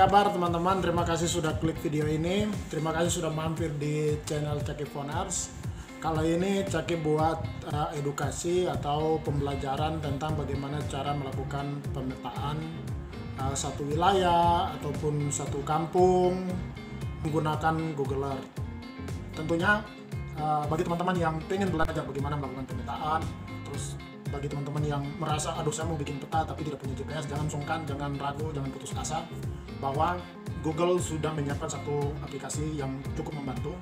kabar teman-teman? Terima kasih sudah klik video ini. Terima kasih sudah mampir di channel Caki Phoners. Kali ini Caki buat edukasi atau pembelajaran tentang bagaimana cara melakukan pemetaan satu wilayah ataupun satu kampung menggunakan Google Earth. Tentunya bagi teman-teman yang pengen belajar bagaimana melakukan pemetaan, terus bagi teman-teman yang merasa aduh saya mau bikin peta tapi tidak punya GPS, jangan sungkan, jangan ragu, jangan putus asa bahwa Google sudah menyiapkan satu aplikasi yang cukup membantu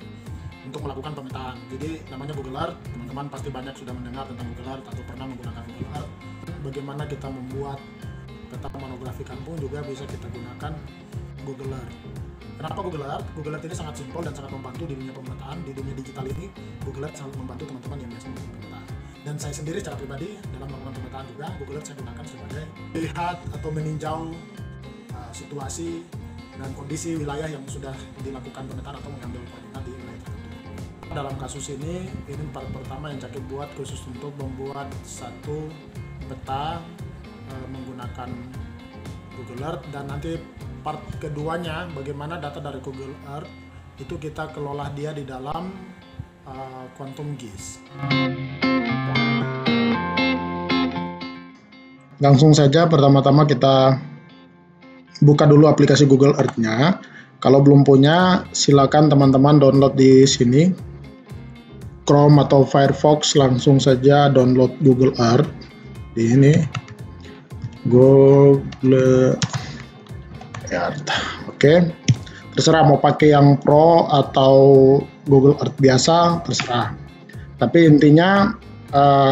untuk melakukan pemetaan. Jadi namanya Google Earth. Teman-teman pasti banyak sudah mendengar tentang Google Earth atau pernah menggunakan Google Earth. Bagaimana kita membuat peta monografi kampung juga bisa kita gunakan Google Earth. Kenapa Google Earth? Google Earth ini sangat simpel dan sangat membantu di dunia pemetaan. Di dunia digital ini Google Earth sangat membantu teman-teman yang biasa melakukan pemetaan. Dan saya sendiri secara pribadi dalam melakukan pemetaan juga, Google Earth saya gunakan sebagai melihat atau meninjau situasi dan kondisi wilayah yang sudah dilakukan pemetaan atau mengambil koordinat di wilayah tertentu. Dalam kasus ini part pertama yang Caki buat khusus untuk membuat satu peta menggunakan Google Earth, dan nanti part keduanya bagaimana data dari Google Earth itu kita kelola dia di dalam Quantum GIS. Langsung saja pertama-tama kita buka dulu aplikasi Google Earth-nya. Kalau belum punya, silakan teman-teman download di sini. Chrome atau Firefox, langsung saja download Google Earth. Di ini Google Earth. Oke. Terserah mau pakai yang Pro atau Google Earth biasa, terserah. Tapi intinya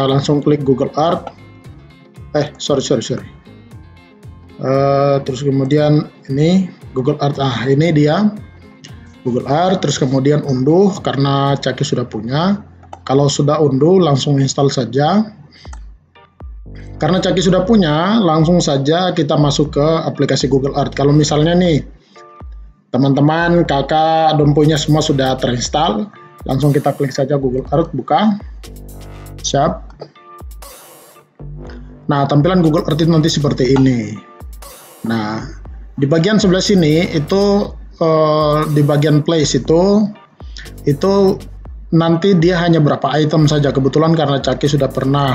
langsung klik Google Earth. Sorry. Terus kemudian ini Google Earth, ini dia Google Earth. Terus kemudian unduh karena Caki sudah punya. Kalau sudah unduh langsung install saja. Karena Caki sudah punya, langsung saja kita masuk ke aplikasi Google Earth. Kalau misalnya nih teman-teman, kakak, dan punya semua sudah terinstall, langsung kita klik saja Google Earth, buka. Siap. Nah, tampilan Google Earth itu nanti seperti ini. Nah, di bagian sebelah sini itu di bagian place itu nanti dia hanya berapa item saja. Kebetulan karena Caki sudah pernah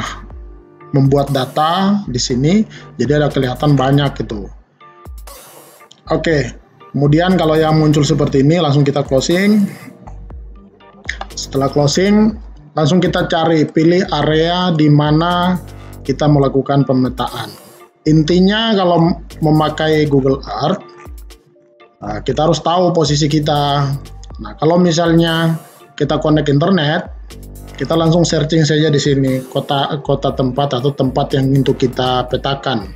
membuat data di sini, jadi ada kelihatan banyak itu. Oke, kemudian kalau yang muncul seperti ini langsung kita closing. Setelah closing, langsung kita cari, pilih area di mana kita melakukan pemetaan. Intinya kalau memakai Google Earth, kita harus tahu posisi kita. Nah, kalau misalnya kita connect internet, kita langsung searching saja di sini kota tempat atau tempat yang untuk kita petakan.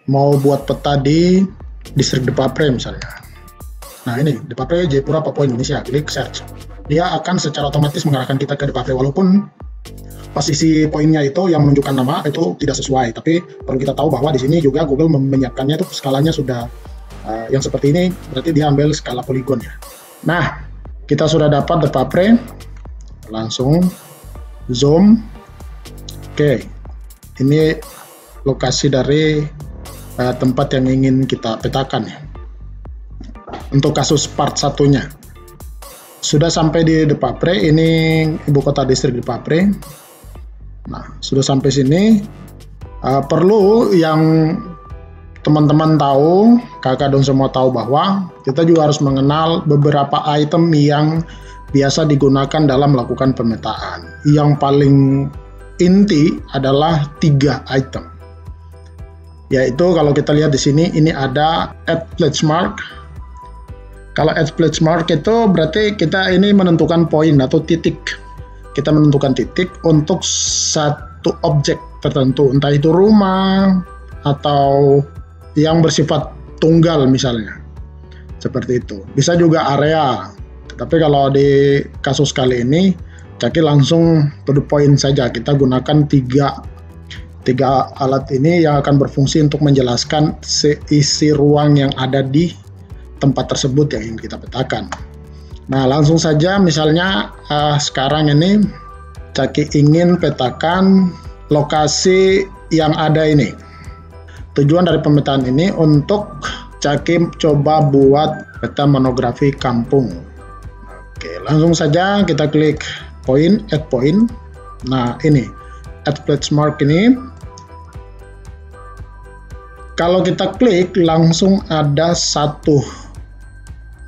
Mau buat peta di distrik Depapre misalnya. Nah, ini Depapre, Jayapura, Papua, Indonesia. Klik search. Dia akan secara otomatis mengarahkan kita ke Depapre, walaupun posisi poinnya itu yang menunjukkan nama itu tidak sesuai, tapi perlu kita tahu bahwa di sini juga Google menyiapkannya itu skalanya sudah yang seperti ini, berarti dia ambil skala poligon ya. Nah, kita sudah dapat Depapre, langsung zoom. Oke, ini lokasi dari tempat yang ingin kita petakan ya. Untuk kasus part satunya sudah sampai di Depapre, ini ibu kota distrik Depapre. Nah, sudah sampai sini, perlu yang teman-teman tahu, kakak dan semua tahu bahwa kita juga harus mengenal beberapa item yang biasa digunakan dalam melakukan pemetaan. Yang paling inti adalah 3 item. Yaitu kalau kita lihat di sini, ini ada add pledge mark. Kalau add pledge mark itu berarti kita ini menentukan poin atau titik. Kita menentukan titik untuk satu objek tertentu, entah itu rumah atau yang bersifat tunggal misalnya. Seperti itu. Bisa juga area. Tapi kalau di kasus kali ini, Caki langsung to the point saja. Kita gunakan tiga alat ini yang akan berfungsi untuk menjelaskan isi ruang yang ada di tempat tersebut yang ingin kita petakan. Nah, langsung saja misalnya sekarang ini Caki ingin petakan lokasi yang ada ini. Tujuan dari pemetaan ini untuk Caki coba buat peta monografi kampung. Oke, langsung saja kita klik point, add point. Nah, ini add place mark ini. Kalau kita klik, langsung ada satu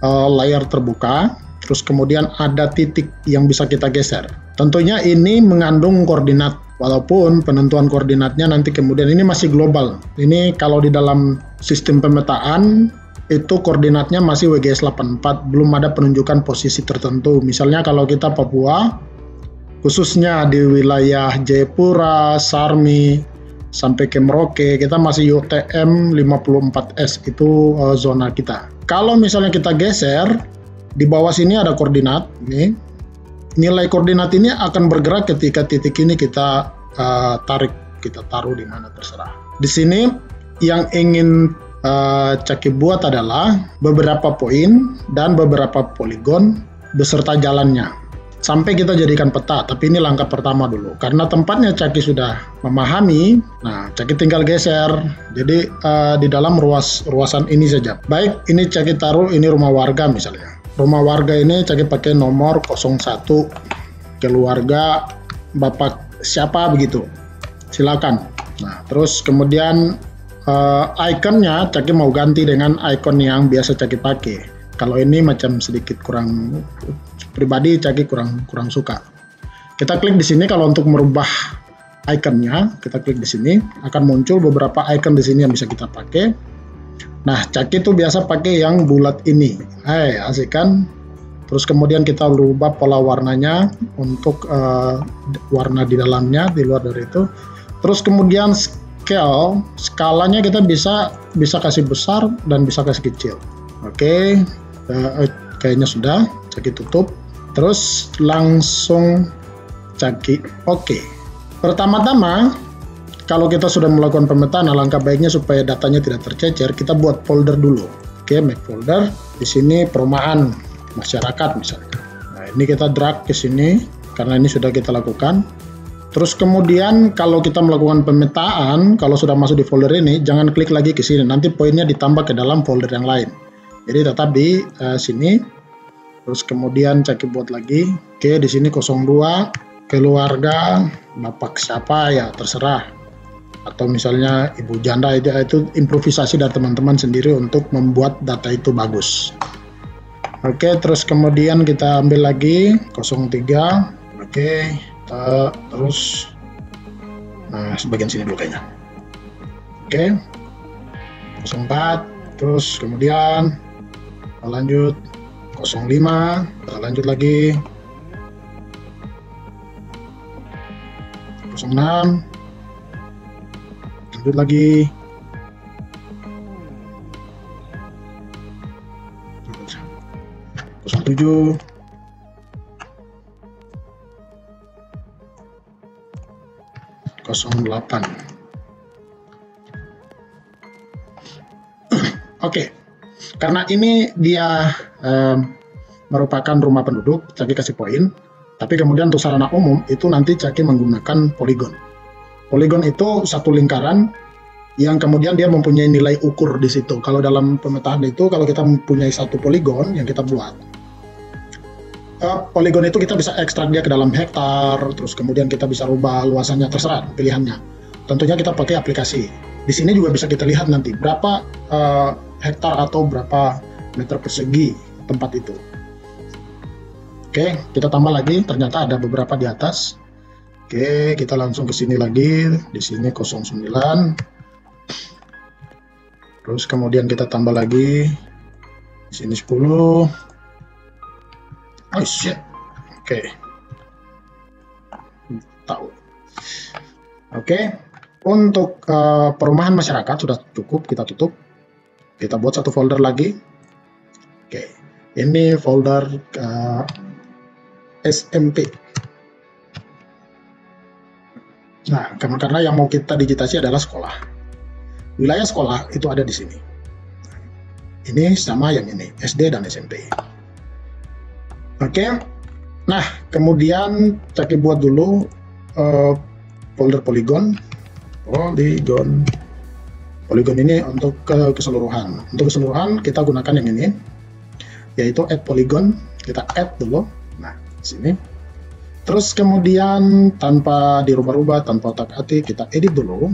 layar terbuka, terus kemudian ada titik yang bisa kita geser. Tentunya ini mengandung koordinat, walaupun penentuan koordinatnya nanti kemudian ini masih global. Ini kalau di dalam sistem pemetaan itu koordinatnya masih WGS 84, belum ada penunjukan posisi tertentu. Misalnya kalau kita Papua, khususnya di wilayah Jayapura, Sarmi, sampai ke Merauke, kita masih UTM 54S, itu zona kita. Kalau misalnya kita geser, di bawah sini ada koordinat, nih. Nilai koordinat ini akan bergerak ketika titik ini kita tarik, kita taruh di mana terserah. Di sini yang ingin Caki buat adalah beberapa poin dan beberapa poligon beserta jalannya sampai kita jadikan peta. Tapi ini langkah pertama dulu, karena tempatnya Caki sudah memahami. Nah, Caki tinggal geser, jadi di dalam ruasan ini saja. Baik, ini Caki taruh, ini rumah warga misalnya. Rumah warga ini Caki pakai nomor 01, keluarga bapak siapa begitu, silakan. Nah, terus kemudian ikonnya Caki mau ganti dengan ikon yang biasa Caki pakai. Kalau ini macam sedikit kurang, pribadi Caki kurang suka. Kita klik di sini. Kalau untuk merubah ikonnya, kita klik di sini, akan muncul beberapa icon di sini yang bisa kita pakai. Nah, Caki tuh biasa pakai yang bulat ini. Asik kan? Terus kemudian kita rubah pola warnanya untuk warna di dalamnya, di luar dari itu. Terus kemudian skalanya kita bisa kasih besar dan bisa kasih kecil. Oke, kayaknya sudah. Caki tutup. Terus langsung Caki oke. Pertama-tama, kalau kita sudah melakukan pemetaan, alangkah baiknya supaya datanya tidak tercecer, kita buat folder dulu. Oke, make folder. Di sini perumahan masyarakat misalnya. Nah, ini kita drag ke sini karena ini sudah kita lakukan. Terus kemudian kalau kita melakukan pemetaan, kalau sudah masuk di folder ini, jangan klik lagi ke sini. Nanti poinnya ditambah ke dalam folder yang lain. Jadi tetap di sini. Terus kemudian Caki buat lagi. Oke, di sini 02, keluarga bapak siapa ya terserah. Atau misalnya ibu janda, itu improvisasi dari teman-teman sendiri untuk membuat data itu bagus. Oke, terus kemudian kita ambil lagi 03. Oke. Terus sebagian sini dulu kayaknya. Oke, 04. Terus kemudian lanjut 05, lanjut lagi 06, lanjut lagi 07, 08. Oke, karena ini dia merupakan rumah penduduk, Caki kasih poin. Tapi kemudian untuk sarana umum itu nanti Caki menggunakan poligon. Poligon itu satu lingkaran yang kemudian dia mempunyai nilai ukur di situ. Kalau dalam pemetaan itu, kalau kita mempunyai satu poligon yang kita buat, poligon itu kita bisa ekstrak dia ke dalam hektar, terus kemudian kita bisa rubah luasannya, terserah pilihannya. Tentunya kita pakai aplikasi. Di sini juga bisa kita lihat nanti berapa hektar atau berapa meter persegi tempat itu. Oke, kita tambah lagi, ternyata ada beberapa di atas. Oke, kita langsung ke sini lagi, di sini 09. Terus kemudian kita tambah lagi, di sini 10. Oh shit. Oke. Tahu. Oke. Untuk perumahan masyarakat sudah cukup, kita tutup. Kita buat satu folder lagi. Oke. Ini folder SMP. Nah, karena yang mau kita digitasi adalah sekolah. Wilayah sekolah itu ada di sini. Ini sama yang ini, SD dan SMP. Oke, nah kemudian Caki buat dulu folder poligon Poligon ini untuk keseluruhan. Untuk keseluruhan kita gunakan yang ini, yaitu add polygon. Kita add dulu. Nah, sini. Terus kemudian tanpa dirubah-rubah, tanpa otak-atik, kita edit dulu.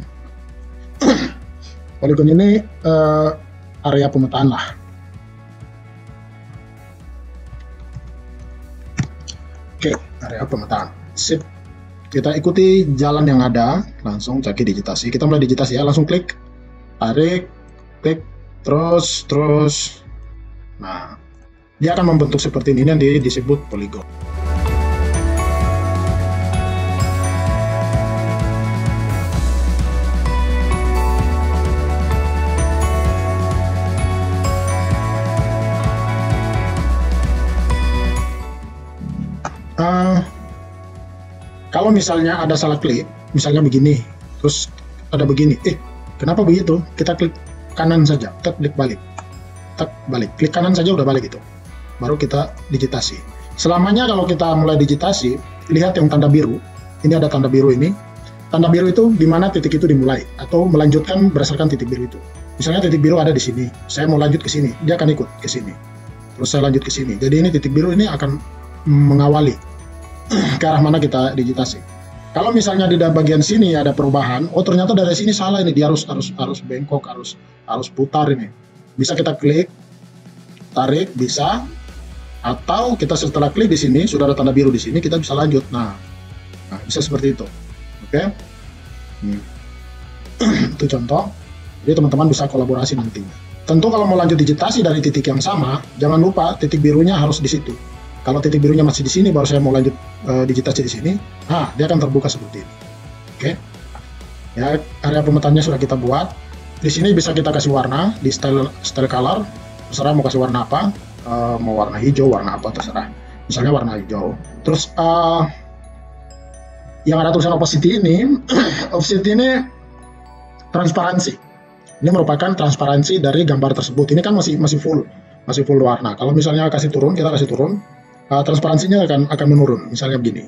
Poligon ini area pemetaan lah. Oke, area pemetaan. Sip. Kita ikuti jalan yang ada, langsung caki digitasi. Kita mulai digitasi ya, langsung klik, tarik, klik, terus. Nah, dia akan membentuk seperti ini yang disebut poligon. Kalau misalnya ada salah klik, misalnya begini, terus ada begini, kenapa begitu? Kita klik kanan saja, klik balik, klik kanan saja udah balik itu, baru kita digitasi. Selamanya kalau kita mulai digitasi, lihat yang tanda biru, ini ada tanda biru ini, tanda biru itu di mana titik itu dimulai, atau melanjutkan berdasarkan titik biru itu. Misalnya titik biru ada di sini, saya mau lanjut ke sini, dia akan ikut ke sini, terus saya lanjut ke sini. Jadi ini titik biru ini akan mengawali ke arah mana kita digitasi. Kalau misalnya di bagian sini ada perubahan, oh ternyata dari sini salah ini, dia harus bengkok, harus putar ini. Bisa kita klik, tarik, bisa. Atau kita setelah klik di sini sudah ada tanda biru di sini, kita bisa lanjut. Nah bisa seperti itu. Oke. Itu contoh. Jadi teman-teman bisa kolaborasi nantinya. Tentu kalau mau lanjut digitasi dari titik yang sama, jangan lupa titik birunya harus di situ. Kalau titik birunya masih di sini, baru saya mau lanjut digitasi di sini. Nah, dia akan terbuka seperti ini. Oke. Ya, area pemetaannya sudah kita buat. Di sini bisa kita kasih warna di style color. Terserah mau kasih warna apa, mau warna hijau, warna apa terserah. Misalnya warna hijau. Terus yang ada tulisan opacity ini, opacity ini transparansi. Ini merupakan transparansi dari gambar tersebut. Ini kan masih full warna. Kalau misalnya kasih turun, kita kasih turun. Transparansinya akan menurun, misalnya begini.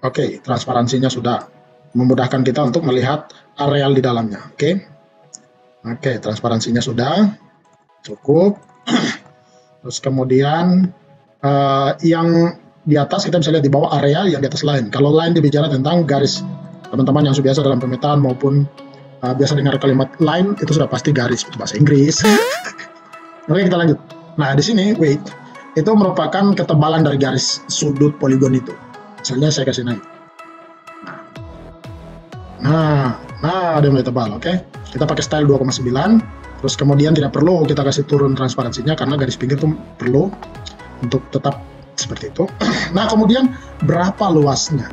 Oke, transparansinya sudah memudahkan kita untuk melihat areal di dalamnya. Oke, transparansinya sudah cukup. Terus kemudian yang di atas kita bisa lihat di bawah areal, yang di atas line. Kalau line dibicara tentang garis, teman-teman yang sudah biasa dalam pemetaan maupun biasa dengar kalimat line, itu sudah pasti garis bahasa Inggris. Oke, kita lanjut. Nah, di sini weight itu merupakan ketebalan dari garis sudut poligon itu. Misalnya saya kasih naik. Nah, ada mulai tebal. Oke. Kita pakai style 2,9. Terus kemudian tidak perlu kita kasih turun transparansinya karena garis pinggir itu perlu untuk tetap seperti itu. Nah, kemudian berapa luasnya?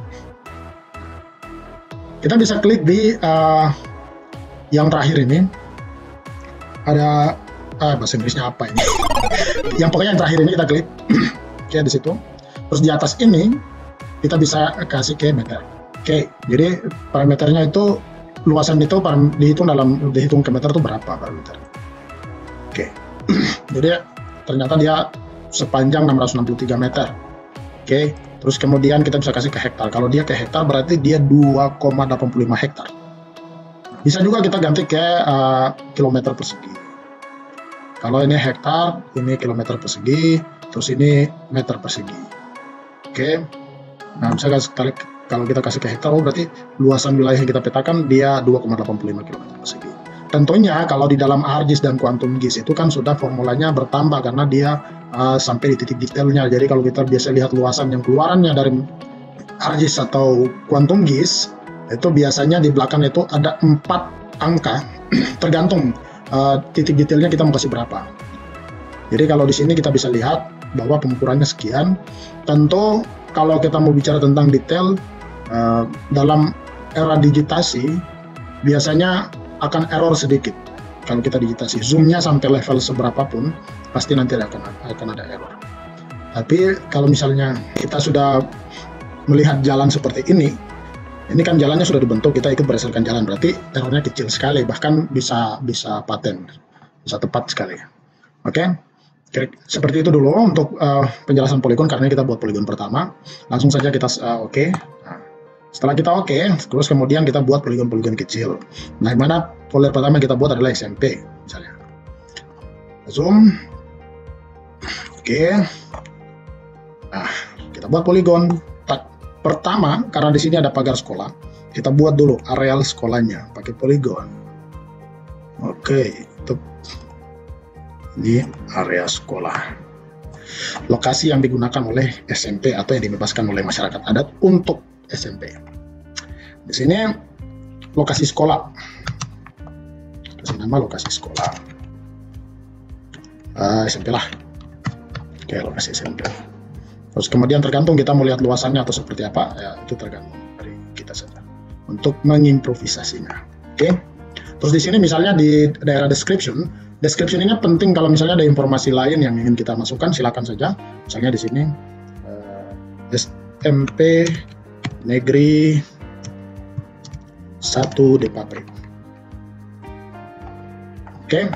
Kita bisa klik di yang terakhir ini. Ada bahasa Inggrisnya apa ini? Yang pokoknya yang terakhir ini kita klik. Oke, di situ. Terus di atas ini kita bisa kasih ke meter. Oke, jadi parameternya itu luasan itu dihitung ke meter itu berapa parameter. Oke. Jadi ternyata dia sepanjang 663 meter. Oke, terus kemudian kita bisa kasih ke hektar. Kalau dia ke hektar berarti dia 2,85 hektar. Bisa juga kita ganti ke kilometer persegi. Kalau ini hektar, ini kilometer persegi, terus ini meter persegi. Oke. Nah, misalnya kalau kita kasih ke hektar, berarti luasan wilayah yang kita petakan dia 2,85 km persegi. Tentunya kalau di dalam ArcGIS dan Quantum GIS itu kan sudah formulanya bertambah karena dia sampai di titik detailnya. Jadi kalau kita biasa lihat luasan yang keluarannya dari ArcGIS atau Quantum GIS, itu biasanya di belakang itu ada 4 angka, tergantung titik detailnya kita mau kasih berapa. Jadi kalau di sini kita bisa lihat bahwa pengukurannya sekian. Tentu kalau kita mau bicara tentang detail dalam era digitasi biasanya akan error sedikit. Kalau kita digitasi zoomnya sampai level seberapa pun pasti nanti akan ada error. Tapi kalau misalnya kita sudah melihat jalan seperti ini kan jalannya sudah dibentuk, kita ikut berdasarkan jalan, berarti errornya kecil sekali, bahkan bisa paten, bisa tepat sekali. Oke, seperti itu dulu untuk penjelasan poligon, karena kita buat poligon pertama. Langsung saja kita oke. Nah, Setelah kita oke, terus kemudian kita buat poligon-poligon kecil. Nah, yang mana folder pertama kita buat adalah SMP, misalnya. Zoom. Oke. Nah, kita buat poligon. Pertama, karena di sini ada pagar sekolah, kita buat dulu areal sekolahnya pakai poligon. Oke, itu ini area sekolah. Lokasi yang digunakan oleh SMP atau yang dibebaskan oleh masyarakat adat untuk SMP. Di sini lokasi sekolah. Kasih nama lokasi sekolah. SMP lah. Oke, lokasi SMP. Terus kemudian tergantung kita mau lihat luasannya atau seperti apa, ya itu tergantung dari kita saja. Untuk mengimprovisasinya. Oke. Terus di sini misalnya di daerah description ini penting kalau misalnya ada informasi lain yang ingin kita masukkan, silakan saja. Misalnya di sini SMP Negeri 1 Depapri. Oke.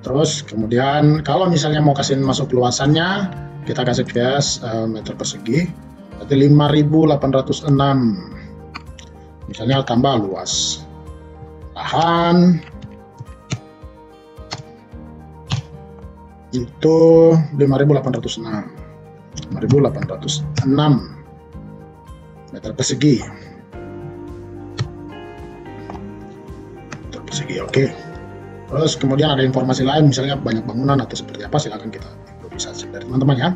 Terus kemudian kalau misalnya mau kasih masuk luasannya, kita kasih gas meter persegi, berarti 5.806. Misalnya tambah luas lahan itu 5.806 meter persegi. Oke. Terus kemudian ada informasi lain, misalnya banyak bangunan atau seperti apa, silakan kita improvisasi dari teman-teman ya.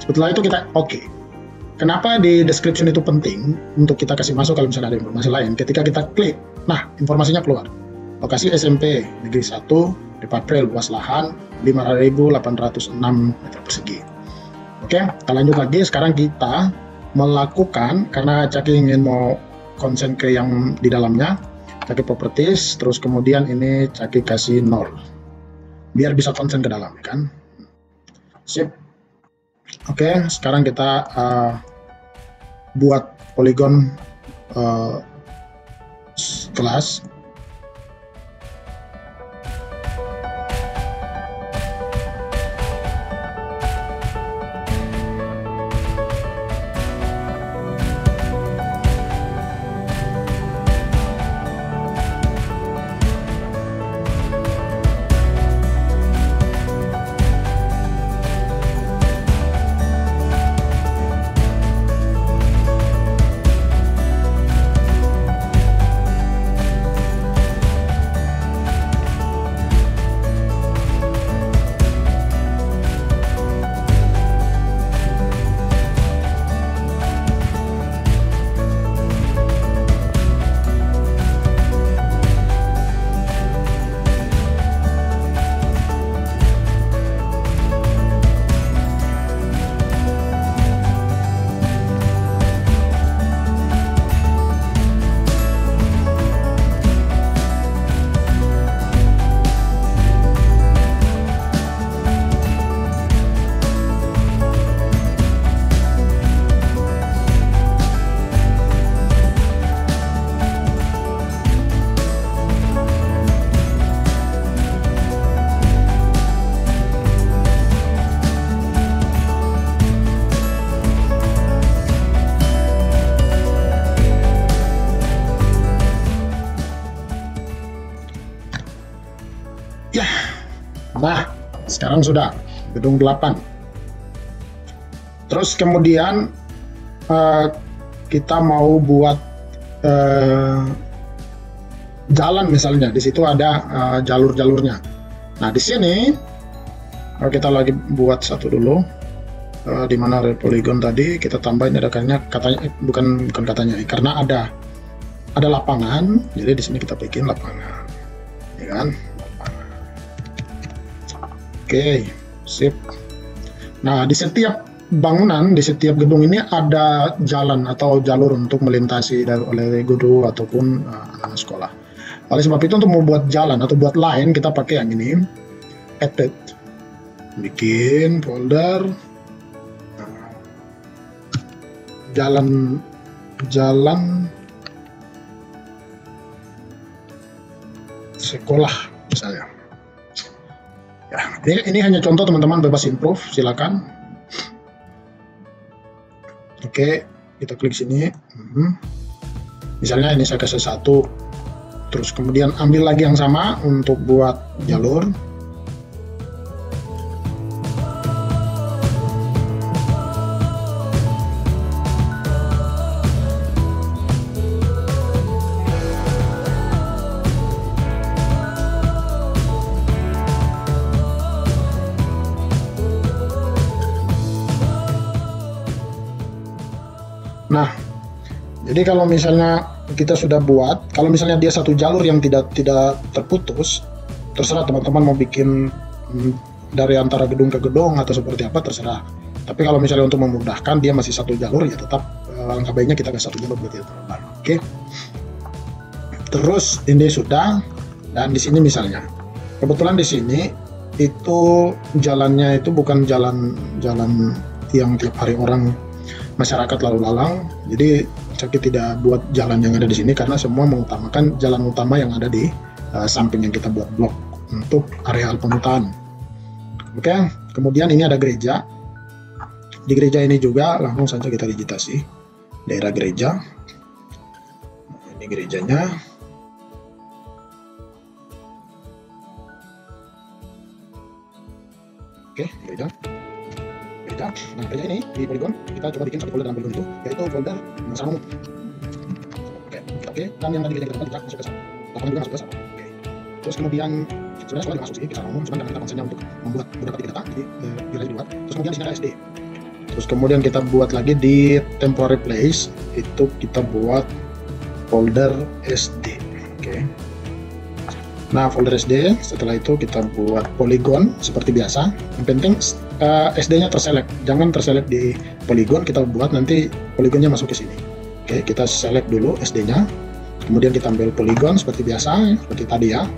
Setelah itu kita oke. Kenapa di description itu penting untuk kita kasih masuk kalau misalnya ada informasi lain? Ketika kita klik, nah informasinya keluar. Lokasi SMP Negeri 1 Depapri, luas lahan 5.806 meter persegi. Oke, kita lanjut lagi. Sekarang kita melakukan, karena Caki ingin mau konsen ke yang di dalamnya, Caki properties, terus kemudian ini Caki kasih 0 biar bisa konsen ke dalam, kan? Sip. Oke, sekarang kita buat poligon kelas. Nah, sekarang sudah gedung 8. Terus kemudian kita mau buat jalan misalnya, di situ ada jalur-jalurnya. Nah, di sini kita lagi buat satu dulu, di mana ada poligon tadi kita tambahin ada katanya bukan katanya, karena ada lapangan, jadi di sini kita bikin lapangan, ya kan? Oke, sip. Nah, di setiap bangunan, di setiap gedung ini ada jalan atau jalur untuk melintasi oleh guru ataupun anak sekolah. Oleh sebab itu untuk membuat jalan atau buat line, kita pakai yang ini, edit. Bikin folder jalan sekolah misalnya. Ya, ini hanya contoh teman-teman, bebas improve, silakan. Oke, kita klik sini. Misalnya ini saya kasih 1, terus kemudian ambil lagi yang sama untuk buat jalur. Nah, jadi kalau misalnya kita sudah buat, kalau misalnya dia satu jalur yang tidak terputus, terserah teman-teman mau bikin dari antara gedung ke gedung atau seperti apa, terserah. Tapi kalau misalnya untuk memudahkan dia masih satu jalur, ya tetap langkah baiknya kita ke satu jalur berarti teman-teman. Oke. Terus ini sudah, dan di sini misalnya, kebetulan di sini itu jalannya itu bukan jalan yang tiap hari orang masyarakat lalu lalang, jadi saya tidak buat jalan yang ada di sini karena semua mengutamakan jalan utama yang ada di samping yang kita buat blok untuk area pemetaan. Oke, kemudian ini ada gereja. Di gereja ini juga langsung saja kita digitasi daerah gereja. Ini gerejanya. Oke, gereja. Nah, gereja ini di Polygon kita coba bikin satu folder dalam Polygon itu, yaitu folder masalah umum. Oke, dan yang tadi kita temukan juga masuk ke sana. Lapangan juga masuk ke sana. Oke. Terus kemudian sebenarnya soalnya masuk sih kita umum, cuman karena kita konsennya untuk membuat beberapa titik data, jadi bila dibuat. Terus kemudian di sini ada SD. Terus kemudian kita buat lagi di temporary place, itu kita buat folder SD. Oke. Nah, folder SD, setelah itu kita buat Polygon seperti biasa. Yang penting SD-nya terselect, jangan terselect di Polygon, kita buat nanti Polygonnya masuk ke sini. Oke, kita select dulu SD-nya, kemudian kita ambil Polygon seperti biasa, seperti tadi ya.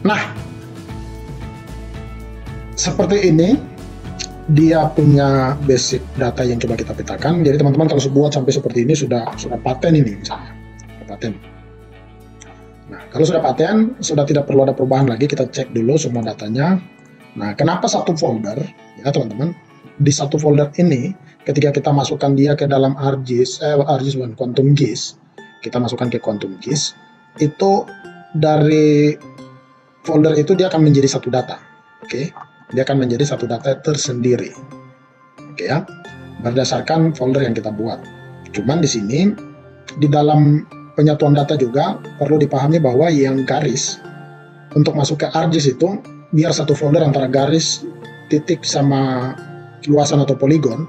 Nah, seperti ini dia punya basic data yang coba kita petakan. Jadi teman-teman kalau buat sampai seperti ini sudah paten ini misalnya, paten. Nah, kalau sudah paten, sudah tidak perlu ada perubahan lagi. Kita cek dulu semua datanya. Nah, kenapa satu folder? Ya teman-teman, di satu folder ini ketika kita masukkan dia ke dalam ArcGIS Quantum GIS, kita masukkan ke Quantum GIS, itu dari folder itu dia akan menjadi satu data. Oke, dia akan menjadi satu data tersendiri. Oke ya, berdasarkan folder yang kita buat. Cuman di sini di dalam penyatuan data juga perlu dipahami bahwa yang garis untuk masuk ke ArcGIS itu biar satu folder antara garis, titik sama luasan atau poligon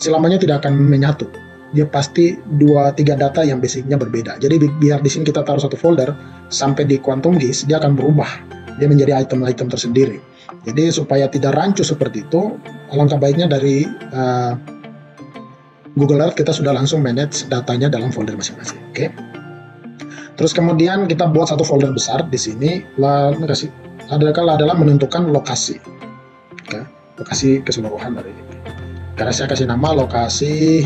selamanya tidak akan menyatu. Dia pasti 2-3 data yang basicnya berbeda. Jadi biar di sini kita taruh satu folder, sampai di Quantum GIS dia akan berubah. Dia menjadi item-item tersendiri. Jadi supaya tidak rancu seperti itu, alangkah baiknya dari Google Earth kita sudah langsung manage datanya dalam folder masing-masing. Oke. Terus kemudian kita buat satu folder besar di sini. Adalah menentukan lokasi. Oke. Lokasi keseluruhan dari ini. Karena saya kasih nama lokasi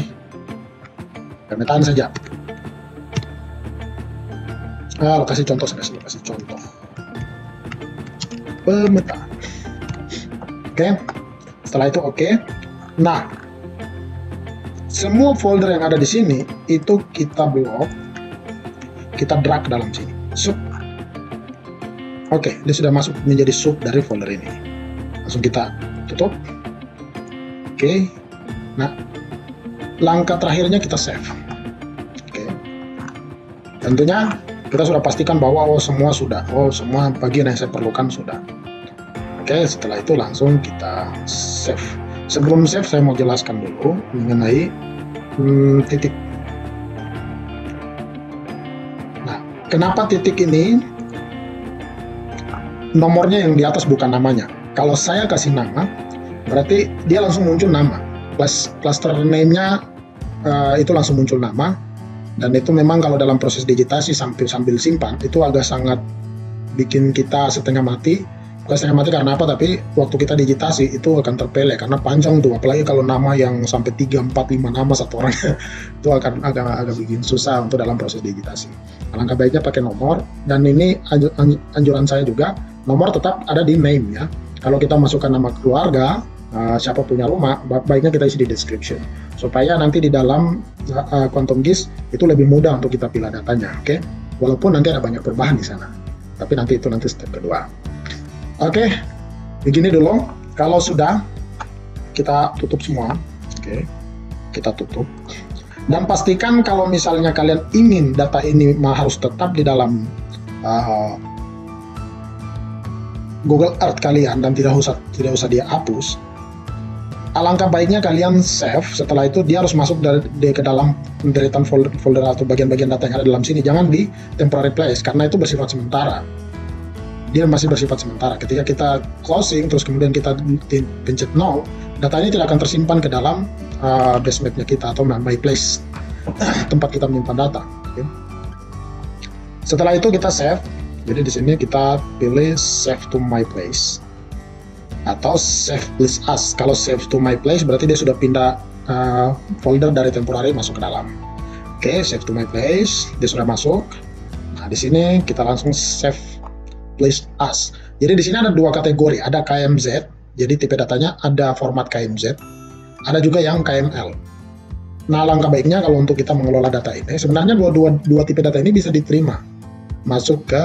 pemetaan saja. Lokasi contoh saya kasih lokasi contoh pemetaan. Oke. Setelah itu oke. Nah, semua folder yang ada di sini itu kita blok, kita drag ke dalam sini. Sub. Oke, dia sudah masuk menjadi sub dari folder ini. Langsung kita tutup. Oke. Nah, langkah terakhirnya kita save. Oke. Tentunya kita sudah pastikan bahwa semua bagian yang saya perlukan sudah. Oke, setelah itu langsung kita save. Sebelum save saya mau jelaskan dulu mengenai titik. Nah, kenapa titik ini nomornya yang di atas bukan namanya? Kalau saya kasih nama, berarti dia langsung muncul nama. Cluster name-nya itu langsung muncul nama, dan itu memang kalau dalam proses digitasi sambil simpan itu agak sangat bikin kita setengah mati. Bukan setengah mati karena apa, tapi waktu kita digitasi itu akan terpele karena panjang tuh, apalagi kalau nama yang sampai 3, 4, 5 nama satu orang itu akan agak bikin susah untuk dalam proses digitasi. Alangkah baiknya pakai nomor, dan ini anjuran saya juga, nomor tetap ada di name ya. Kalau kita masukkan nama keluarga, siapa punya rumah, baiknya kita isi di description supaya nanti di dalam Quantum GIS itu lebih mudah untuk kita pilih datanya, oke? Walaupun nanti ada banyak perubahan di sana, tapi nanti step kedua. Oke, begini dulu. Kalau sudah, kita tutup semua. Oke, kita tutup. Dan pastikan kalau misalnya kalian ingin data ini harus tetap di dalam Google Earth kalian dan tidak usah dia hapus. Alangkah baiknya kalian save. Setelah itu dia harus masuk ke dalam deretan folder atau bagian-bagian data yang ada dalam sini. Jangan di temporary place karena itu bersifat sementara. Dia masih bersifat sementara. Ketika kita closing terus kemudian kita pencet no, datanya tidak akan tersimpan ke dalam base map-nya kita atau my place tempat kita menyimpan data. Okay. Setelah itu kita save. Jadi di sini kita pilih save to my place atau save list as. Kalau save to my place berarti dia sudah pindah folder dari temporary masuk ke dalam. Oke, save to my place, dia sudah masuk. Nah, di sini kita langsung save place as. Jadi di sini ada dua kategori, ada KMZ, jadi tipe datanya ada format KMZ, ada juga yang KML. Nah, langkah baiknya kalau untuk kita mengelola data ini, sebenarnya dua tipe data ini bisa diterima masuk ke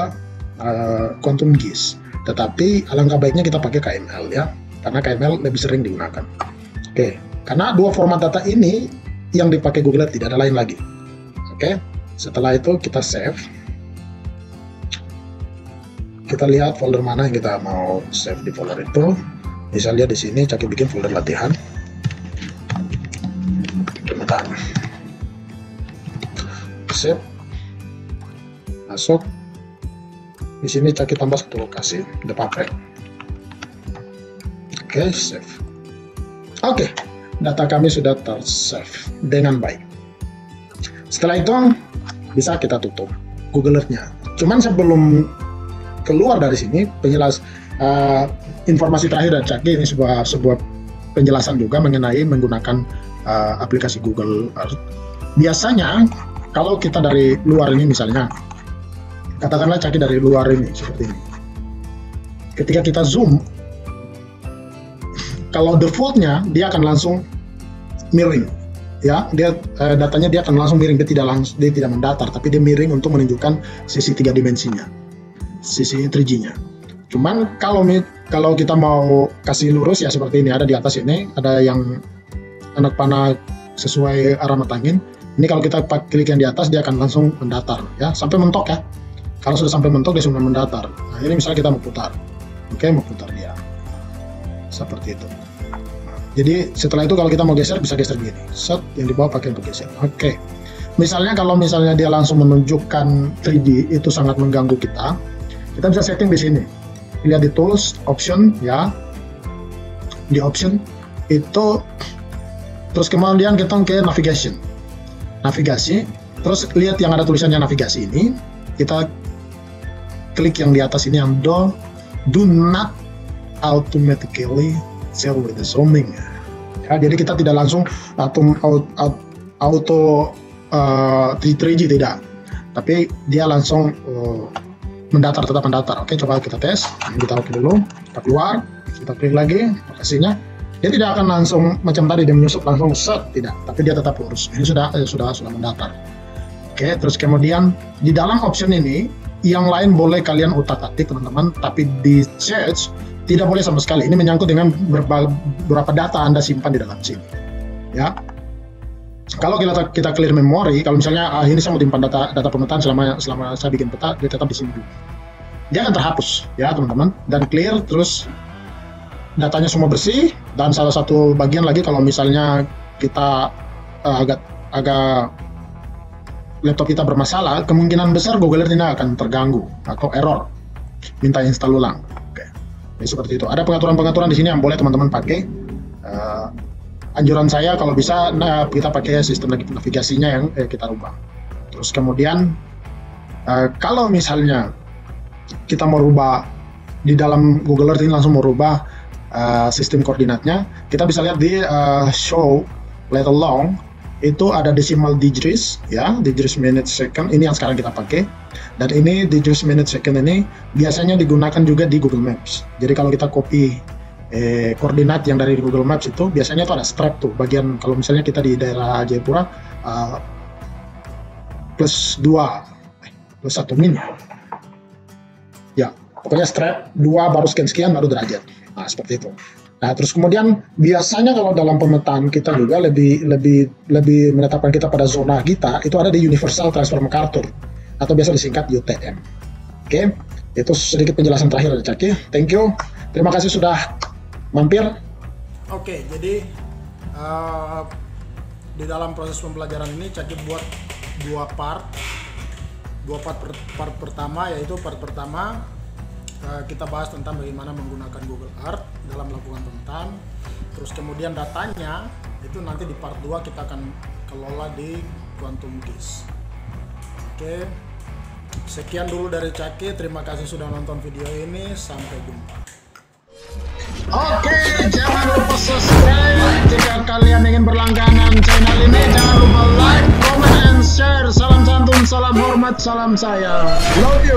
Quantum GIS, tetapi alangkah baiknya kita pakai KML ya, karena KML lebih sering digunakan. Oke, karena dua format data ini yang dipakai Google Earth, tidak ada lain lagi. Oke, setelah itu kita save. Kita lihat folder mana yang kita mau save di folder itu. Misalnya di sini Caki bikin folder latihan. Bentar. Save. Masuk. Di sini Caki tambah satu lokasi, the public. Oke, save. Oke, data kami sudah ter-save dengan baik. Setelah itu bisa kita tutup Google Earth-nya. Cuman sebelum keluar dari sini, informasi terakhir dari Caki ini sebuah penjelasan juga mengenai menggunakan aplikasi Google Earth. Biasanya kalau kita dari luar ini, misalnya katakanlah Caki dari luar ini seperti ini, ketika kita zoom, kalau defaultnya dia akan langsung miring ya, datanya dia akan langsung miring, dia tidak mendatar, tapi dia miring untuk menunjukkan sisi 3 dimensinya, sisi 3G-nya. Cuman kalau kita mau kasih lurus ya seperti ini, ada di atas ini, ada yang anak panah sesuai arah mata angin. Ini kalau kita klik yang di atas, dia akan langsung mendatar ya, sampai mentok ya. Kalau sudah sampai mentok, dia sudah mendatar. Nah, ini misalnya kita mau putar. Oke, mau putar dia. Seperti itu. Jadi setelah itu kalau kita mau geser, bisa geser begini. Set, yang di bawah pakai untuk geser. Oke. Misalnya kalau dia langsung menunjukkan 3D, itu sangat mengganggu kita. Kita bisa setting di sini. Lihat di tools, option ya. Di option itu, terus kemudian kita ke navigation. Navigasi, terus lihat yang ada tulisannya navigasi ini. Kita klik yang di atas ini yang do not automatically share with the zooming. Ya, jadi kita tidak langsung auto 3G tidak, tapi dia langsung tetap mendatar. Oke, coba kita tes. Kita oke dulu, kita keluar, kita klik lagi lokasinya. Dia tidak akan langsung macam tadi dia menyusup langsung set, tidak, tapi dia tetap lurus. Ini sudah mendatar. Oke, terus kemudian di dalam option ini yang lain boleh kalian utak-atik teman-teman, tapi di search tidak boleh sama sekali. Ini menyangkut dengan berapa data Anda simpan di dalam sini. Ya. Kalau kita clear memori, kalau misalnya ini saya mau simpan data pemetaan selama saya bikin peta, dia tetap di sini dulu. Dia akan terhapus ya teman-teman, dan clear, terus datanya semua bersih. Dan salah satu bagian lagi, kalau misalnya kita agak laptop kita bermasalah, kemungkinan besar Google Earth ini akan terganggu atau error, minta install ulang. Oke. Jadi seperti itu. Ada pengaturan-pengaturan di sini yang boleh teman-teman pakai. Anjuran saya kalau bisa kita pakai sistem navigasinya yang kita rubah. Terus kemudian kalau misalnya kita mau rubah di dalam Google Earth ini, langsung mau rubah sistem koordinatnya, kita bisa lihat di show let along itu ada decimal degrees ya, degrees minute second, ini yang sekarang kita pakai. Dan ini degrees minute second ini biasanya digunakan juga di Google Maps. Jadi kalau kita copy koordinat yang dari Google Maps itu biasanya itu ada strap tuh bagian, kalau misalnya kita di daerah Jayapura plus 1 min ya, pokoknya strap 2 baru sekian baru derajat. Nah, seperti itu. Nah, terus kemudian biasanya kalau dalam pemetaan kita juga lebih menetapkan kita pada zona kita itu ada di Universal Transfer MacArthur atau biasa disingkat UTM. Oke, itu sedikit penjelasan terakhir dari Caki. Thank you. Terima kasih sudah mampir. Oke, jadi di dalam proses pembelajaran ini Caki buat dua part pertama, yaitu part pertama kita bahas tentang bagaimana menggunakan Google Earth dalam melakukan pemetaan. Terus kemudian datanya itu nanti di part 2 kita akan kelola di Quantum Keys. Oke, sekian dulu dari Caki. Terima kasih sudah nonton video ini. Sampai jumpa. Oke, jangan lupa subscribe jika kalian ingin berlangganan channel ini. Jangan lupa like, comment, and share. Salam santun, salam hormat, salam sayang. Love you.